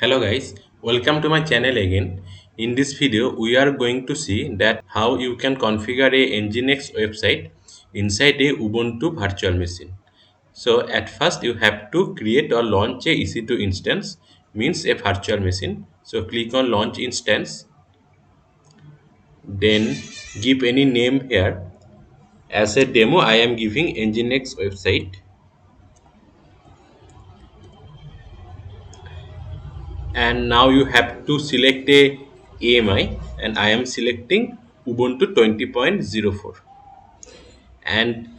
Hello guys, welcome to my channel again. In this video, we are going to see that how you can configure a Nginx website inside a Ubuntu virtual machine. So at first you have to create or launch a EC2 instance, means a virtual machine. So click on launch instance, then give any name here. As a demo, I am giving Nginx website, and now you have to select a AMI, and I am selecting Ubuntu 20.04, and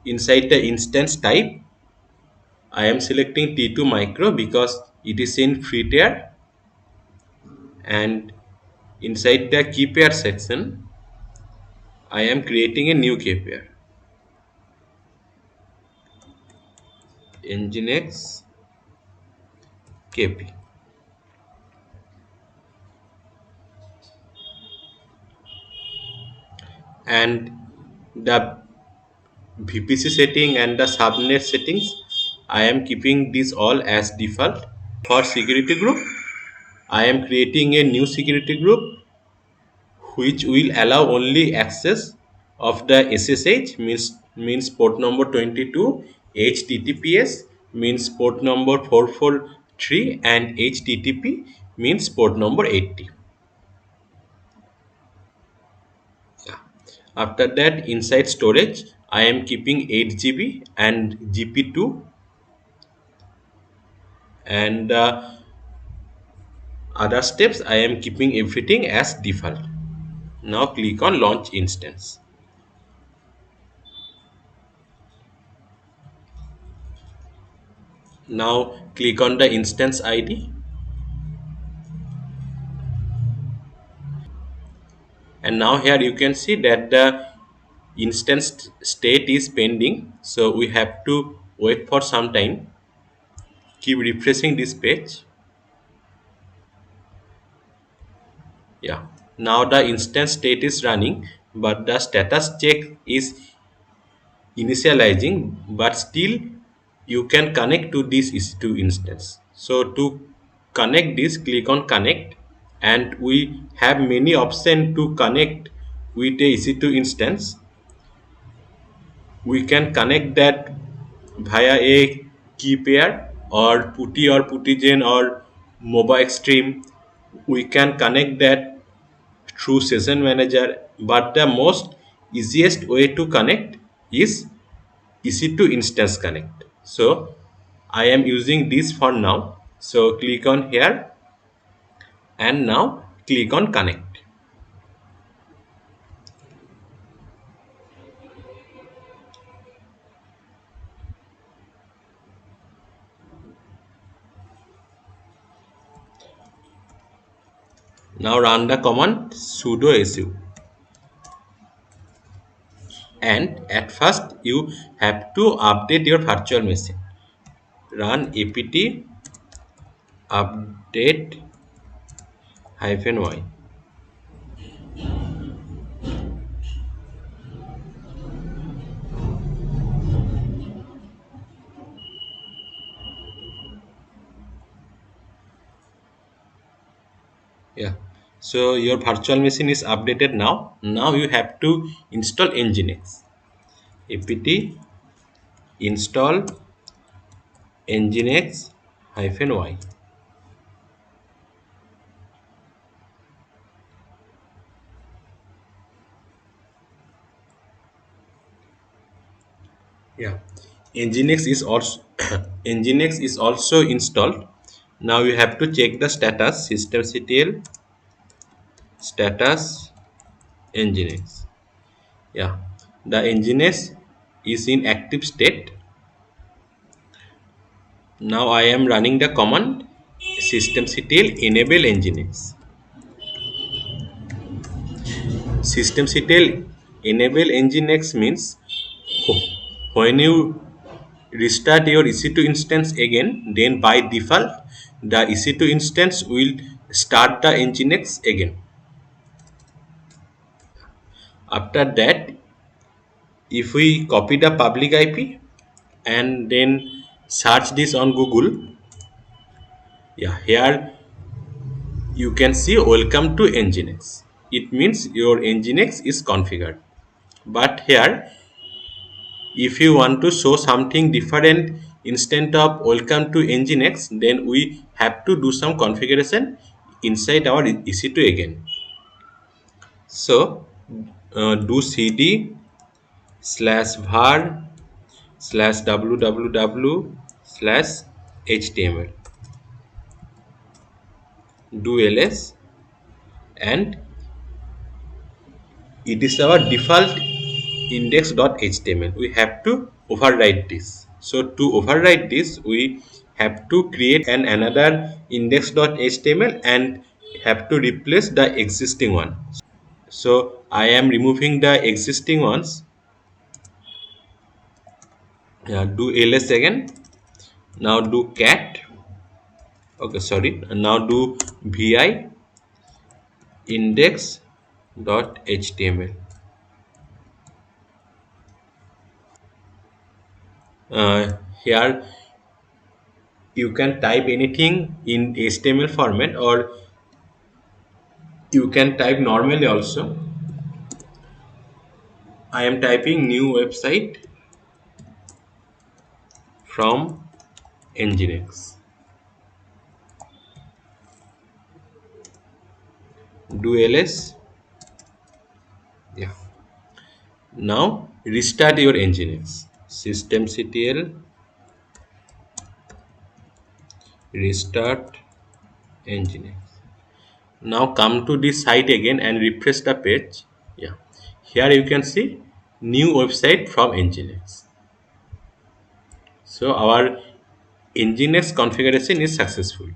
inside the instance type I am selecting T2 micro because it is in free tier, and inside the key pair section I am creating a new key pair, Nginx KP, and the VPC setting and the subnet settings I am keeping this all as default. For security group, I am creating a new security group which will allow only access of the SSH, means port number 22, HTTPS means port number 443, and HTTP means port number 80. Yeah. After that, inside storage I am keeping 8 GB and GP2, and other steps I am keeping everything as default. Now click on launch instance. Now click on the instance ID, and now here you can see that the instance state is pending, so we have to wait for some time. Keep refreshing this page. Yeah, now the instance state is running, but the status check is initializing, but still you can connect to this EC2 instance. So to connect this, click on connect, and we have many options to connect with a EC2 instance. We can connect that via a key pair or putty or puttygen or MOBA Extreme. We can connect that through session manager, but the most easiest way to connect is EC2 instance connect. So I am using this for now. So click on here and now click on connect. Now run the command sudo su, and at first you have to update your virtual machine. Run apt update -y. Yeah, so your virtual machine is updated now. Now you have to install Nginx. Apt install Nginx -y. Yeah, Nginx is also Nginx is also installed. Now you have to check the status, systemctl status Nginx. Yeah, the Nginx is in active state. Now I am running the command systemctl enable Nginx. Systemctl enable Nginx means when you restart your EC2 instance again, then by default the EC2 instance will start the Nginx again. After that, if we copy the public IP and then search this on Google, Yeah, here you can see welcome to Nginx. It means your Nginx is configured. But here, if you want to show something different instead of welcome to Nginx, then we have to do some configuration inside our EC2 again. So do cd slash var slash www slash html, do ls, and it is our default index.html. We have to override this. So to override this, we have to create another index.html and have to replace the existing one. So I am removing the existing ones. Do ls again. Now do cat. Okay, sorry. Now do vi index.html. Here you can type anything in HTML format, or you can type normally also. I am typing new website from Nginx. Do ls. Yeah. Now restart your Nginx. Systemctl restart Nginx. Now come to this site again and refresh the page. Yeah. Here you can see new website from Nginx. So our Nginx configuration is successful.